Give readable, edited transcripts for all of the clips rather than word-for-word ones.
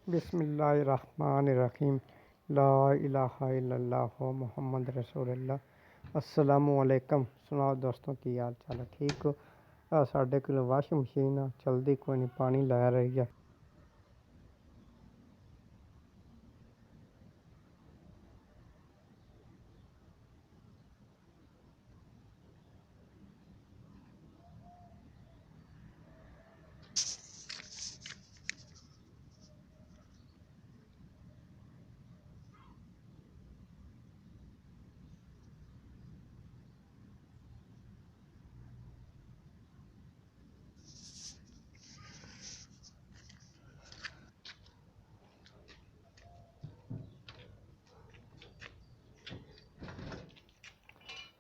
बिस्मिल्लाहिर्रहमानिर्रहीम। ला इलाहा इल्लल्लाह मुहम्मद रसूलुल्लाह। अस्सलामु अलैकुम। सुनाओ दोस्तों की हाल चाल है, ठीक हो? साढ़े कोल वाशिंग मशीन चलती कोई नहीं, पानी लै रही है।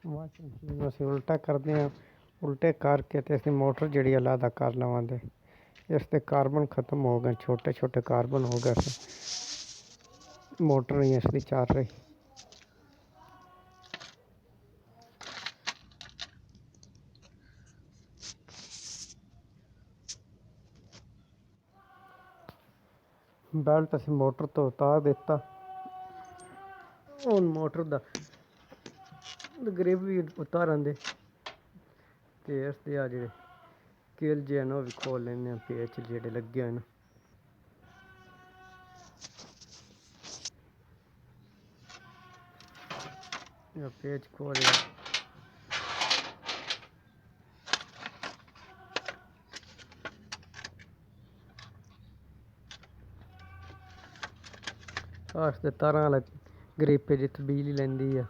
वाशिंग मशीन असीं उल्टा करते हैं, उल्टे करके तो असं मोटर जी अलहदा कर लवेंगे। इसके कार्बन खत्म हो गए, छोटे छोटे कार्बन हो गए, मोटर नहीं इसकी चल रही। बेल्ट असीं मोटर तो उतार दिता, हुण मोटर दा ग्रिप भी उतारन दे ते इसदे आ जेह्ड़े केल जे न ओह् भी खोल लैन्ने आं, पेच जेह्ड़े लग्गे होए न। पेच खोले आस्ते तारां आह्ला ग्रिप जित्थे बिजली लैंदी है।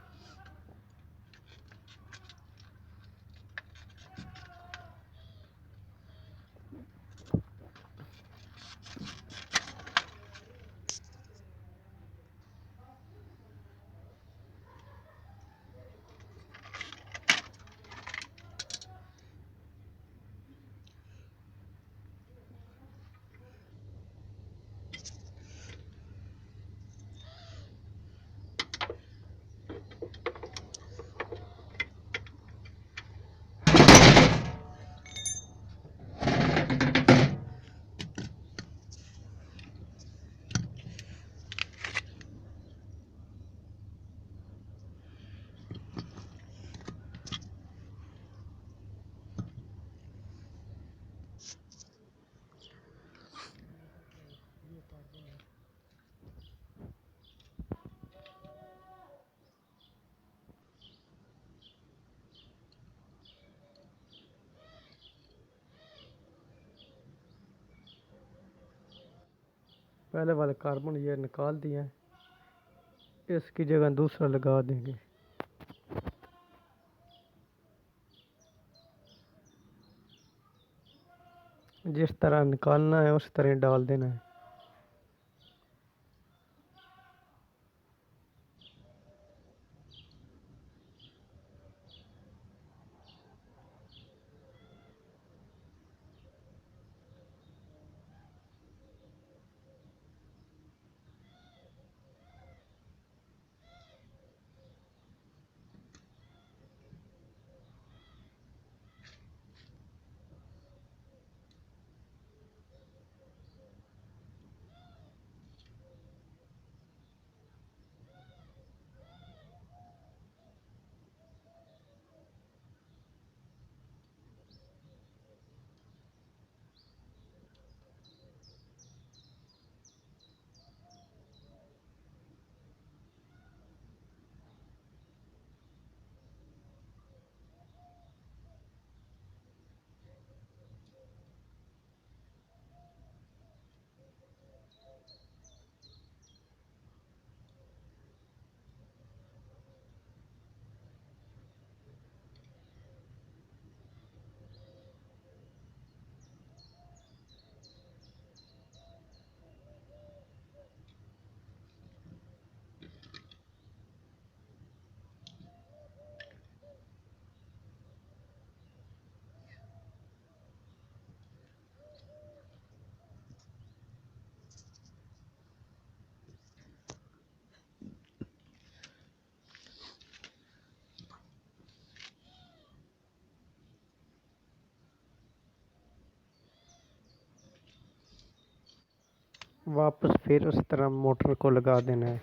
पहले वाले कार्बन ये निकाल दिया है, इसकी जगह दूसरा लगा देंगे। जिस तरह निकालना है उस तरह डाल देना है। वापस फिर उस तरह मोटर को लगा देना है।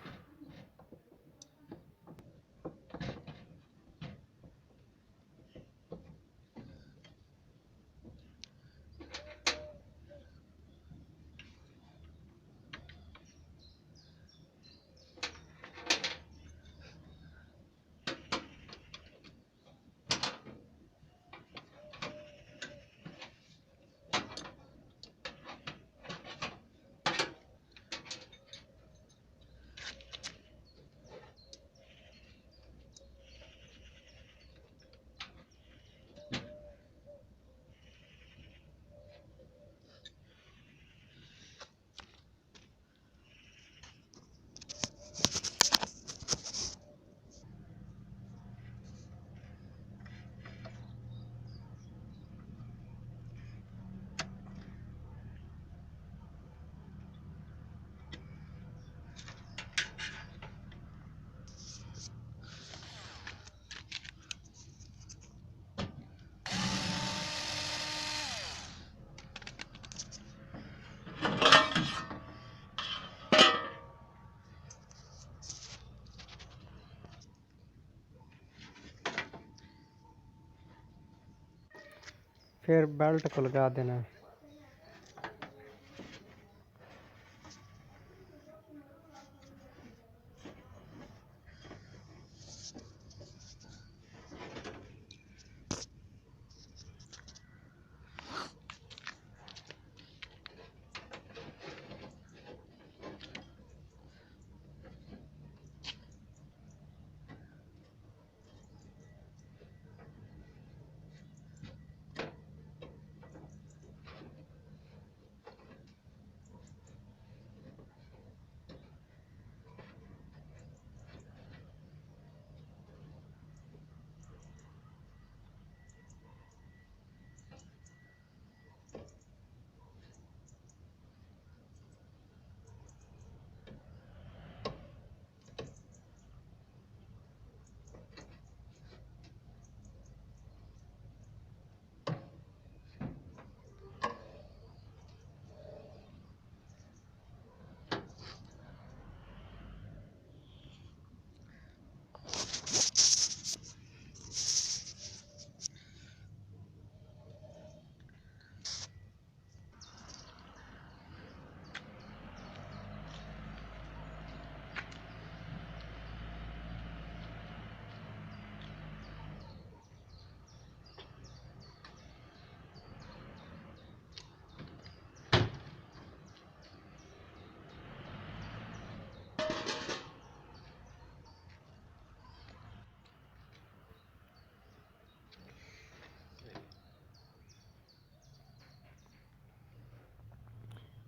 फिर बेल्ट को लगा देना है।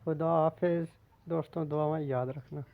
खुदा हाफिज़ दोस्तों, दुआएं याद रखना।